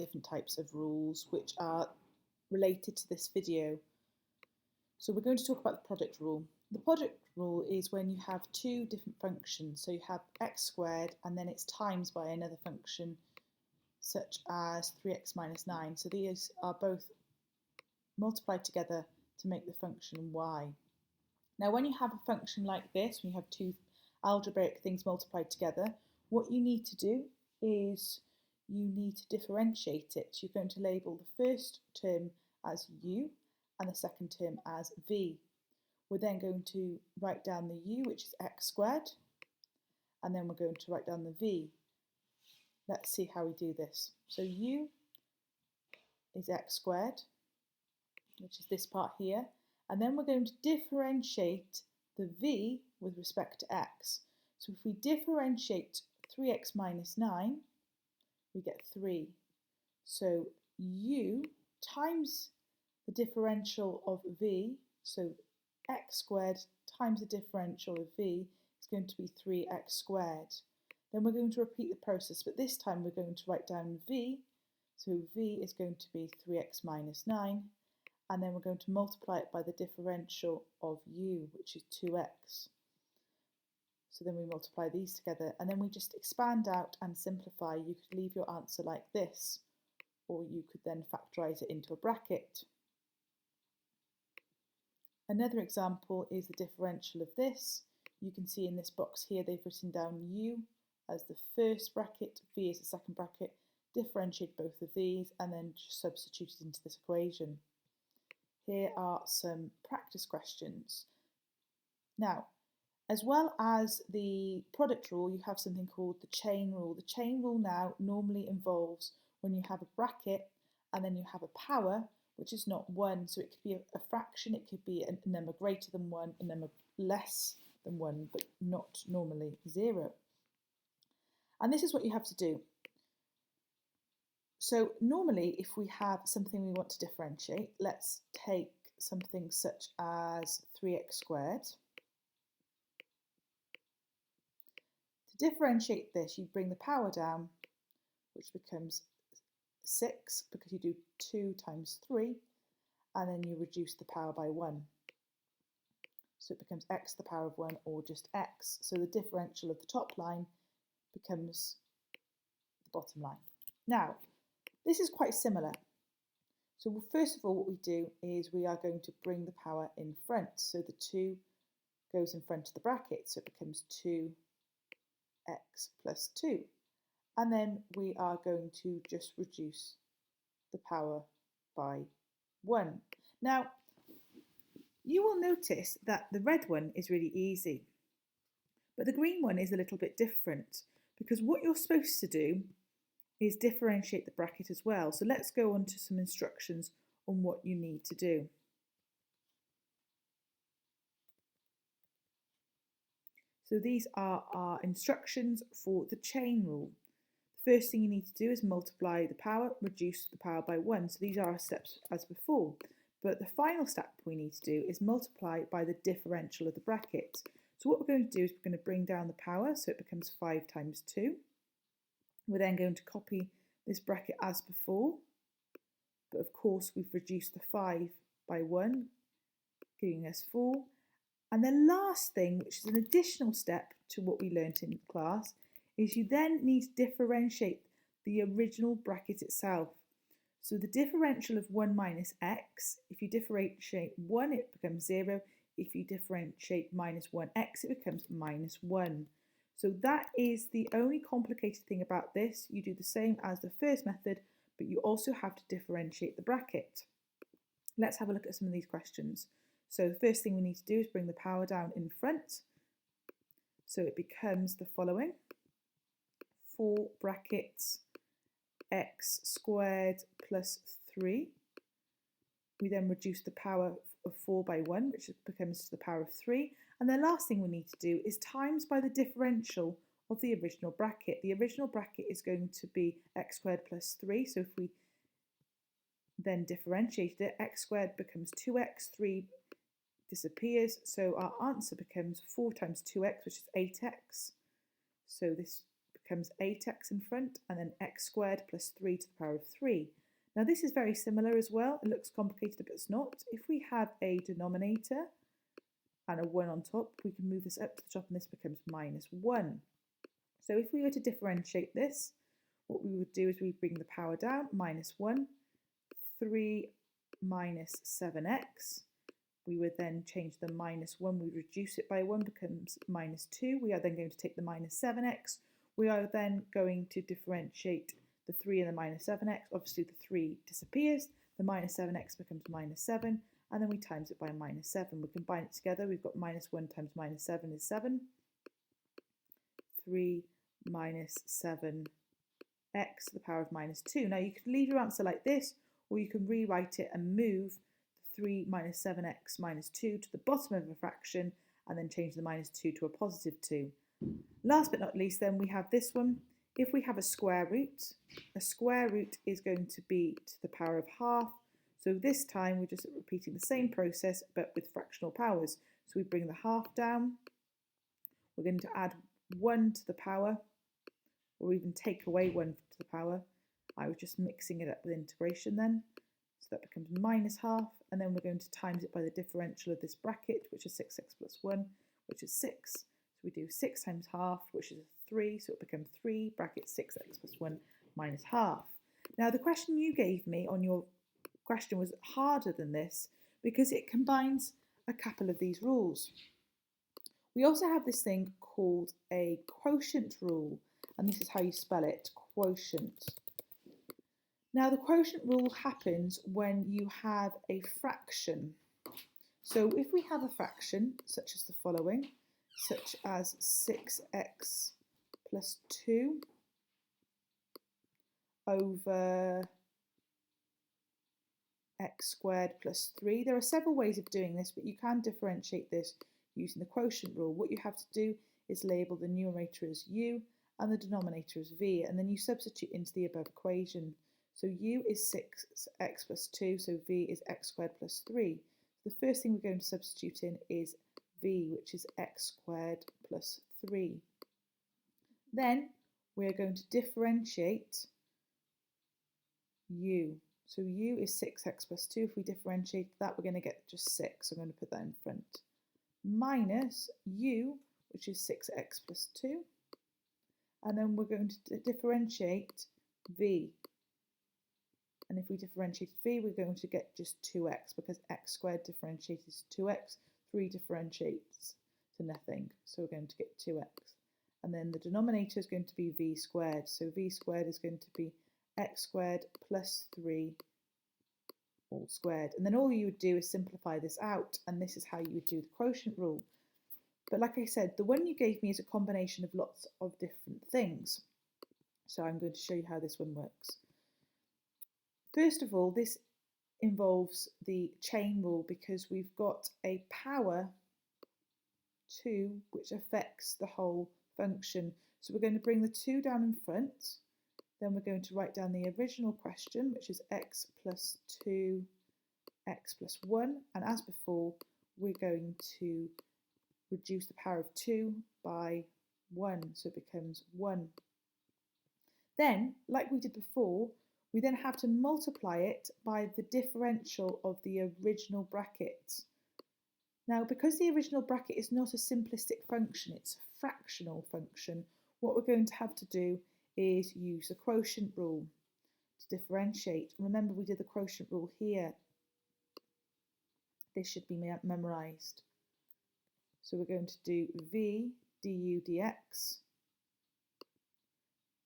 different types of rules which are related to this video. So we're going to talk about the product rule. The product rule is when you have two different functions. So you have x squared and then it's times by another function such as 3x minus 9. So these are both multiplied together to make the function y. Now when you have a function like this, when you have two algebraic things multiplied together, what you need to do is you need to differentiate it. You're going to label the first term as u and the second term as v. We're then going to write down the u, which is x squared, and then we're going to write down the v. Let's see how we do this. So u is x squared, which is this part here, and then we're going to differentiate the v with respect to x. So if we differentiate 3x minus 9, we get 3. So u times the differential of v, so x squared times the differential of v is going to be 3x squared. Then we're going to repeat the process, but this time we're going to write down v. So v is going to be 3x minus 9, and then we're going to multiply it by the differential of u, which is 2x. So then we multiply these together, and then we just expand out and simplify. You could leave your answer like this, or you could then factorise it into a bracket. Another example is the differential of this. You can see in this box here they've written down u as the first bracket, v as the second bracket, differentiate both of these and then just substitute it into this equation. Here are some practice questions. Now, as well as the product rule, you have something called the chain rule. The chain rule now normally involves when you have a bracket and then you have a power which is not 1. So it could be a fraction, it could be a number greater than 1, a number less than 1, but not normally 0. And this is what you have to do. So normally if we have something we want to differentiate, let's take something such as 3x squared. To differentiate this, you bring the power down, which becomes 6 because you do 2 times 3, and then you reduce the power by 1. So it becomes x to the power of 1 or just x. So the differential of the top line becomes the bottom line. Now, this is quite similar. So first of all, what we do is we are going to bring the power in front. So the 2 goes in front of the bracket, so it becomes 2x plus 2. And then we are going to just reduce the power by 1. Now, you will notice that the red one is really easy, but the green one is a little bit different because what you're supposed to do is differentiate the bracket as well. So let's go on to some instructions on what you need to do. So these are our instructions for the chain rule. The first thing you need to do is multiply the power, reduce the power by 1. So these are our steps as before. But the final step we need to do is multiply by the differential of the bracket. So what we're going to do is we're going to bring down the power, so it becomes 5 times 2. We're then going to copy this bracket as before, but of course we've reduced the 5 by 1, giving us 4. And the last thing, which is an additional step to what we learnt in class, is you then need to differentiate the original bracket itself. So the differential of 1 minus x, if you differentiate 1, it becomes 0. If you differentiate minus 1x, it becomes minus 1. So that is the only complicated thing about this. You do the same as the first method, but you also have to differentiate the bracket. Let's have a look at some of these questions. So the first thing we need to do is bring the power down in front. So it becomes the following: 4 brackets x squared plus 3. We then reduce the power of 4 by 1, which becomes to the power of 3. And the last thing we need to do is times by the differential of the original bracket. The original bracket is going to be x squared plus 3. So if we then differentiate it, x squared becomes 2x, 3 disappears. So our answer becomes 4 times 2x, which is 8x. So this becomes 8x in front, and then x squared plus 3 to the power of 3. Now this is very similar as well. It looks complicated, but it's not. If we have a denominator and a 1 on top, we can move this up to the top, and this becomes minus 1. So if we were to differentiate this, what we would do is we bring the power down, minus 1, 3 minus 7x. We would then change the minus 1, we reduce it by 1, becomes minus 2. We are then going to take the minus 7x. We are then going to differentiate the 3 and the minus 7x. Obviously the 3 disappears, the minus 7x becomes minus 7, and then we times it by minus 7. We combine it together, we've got minus 1 times minus 7 is 7. 3 minus 7x to the power of minus 2. Now you could leave your answer like this, or you can rewrite it and move 3 minus 7x minus 2 to the bottom of a fraction, and then change the minus 2 to a positive 2. Last but not least, then we have this one. If we have a square root is going to be to the power of half. So this time we're just repeating the same process but with fractional powers. So we bring the half down. We're going to add 1 to the power, or even take away 1 to the power. I was just mixing it up with integration then. So that becomes minus half, and then we're going to times it by the differential of this bracket, which is 6x plus 1, which is 6. So we do 6 times half, which is 3, so it becomes 3 bracket 6x plus 1 minus half. Now the question you gave me on your question was harder than this because it combines a couple of these rules. We also have this thing called a quotient rule, and this is how you spell it, quotient. Now the quotient rule happens when you have a fraction. So if we have a fraction such as the following, such as 6x plus 2 over x squared plus 3. There are several ways of doing this, but you can differentiate this using the quotient rule. What you have to do is label the numerator as u and the denominator as v, and then you substitute into the above equation. So u is 6x plus 2, so v is x squared plus 3. The first thing we're going to substitute in is v, which is x squared plus 3. Then we're going to differentiate u. So u is 6x plus 2. If we differentiate that, we're going to get just 6. So I'm going to put that in front. Minus u, which is 6x plus 2. And then we're going to differentiate v. And if we differentiate v, we're going to get just 2x, because x squared differentiated is 2x. 3 differentiates to nothing, so we're going to get 2x. And then the denominator is going to be v squared. So v squared is going to be x squared plus 3 all squared. And then all you would do is simplify this out, and this is how you would do the quotient rule. But like I said, the one you gave me is a combination of lots of different things. So I'm going to show you how this one works. First of all, this involves the chain rule because we've got a power 2 which affects the whole function. So we're going to bring the 2 down in front. Then we're going to write down the original question, which is x plus 2, x plus 1. And as before, we're going to reduce the power of 2 by 1, so it becomes 1. Then, like we did before, we then have to multiply it by the differential of the original bracket. Now, because the original bracket is not a simplistic function, it's a fractional function, what we're going to have to do is use the quotient rule to differentiate. Remember, we did the quotient rule here. This should be memorised. So we're going to do v du dx.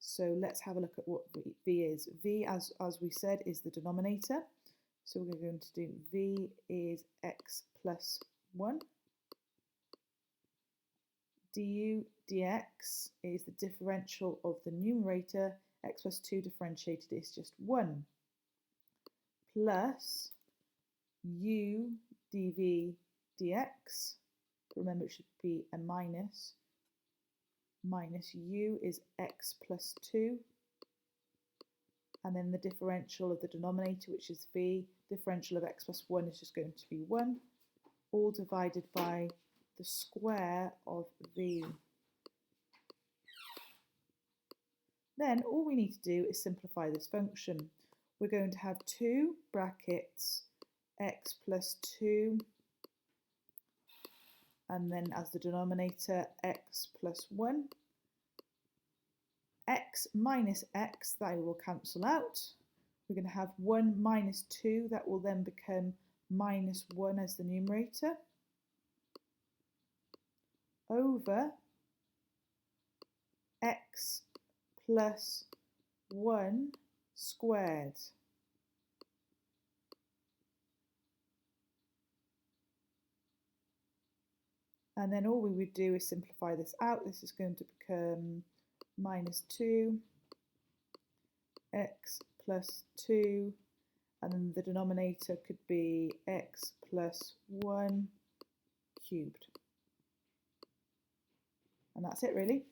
So let's have a look at what v is. V, as we said, is the denominator. So we're going to do v is x plus 1. Du dx is the differential of the numerator. X plus 2 differentiated is just 1. Plus u dv dx. Remember, it should be a minus. Minus u is x plus 2, and then the differential of the denominator, which is v, differential of x plus 1 is just going to be 1, all divided by the square of v. Then all we need to do is simplify this function. We're going to have 2 brackets x plus 2, and then as the denominator x plus 1. X minus x, that will cancel out. We're going to have 1 minus 2, that will then become minus 1 as the numerator, over x plus 1 squared. And then all we would do is simplify this out. This is going to become minus 2 x plus 2, and then the denominator could be x plus 1 cubed. And that's it really.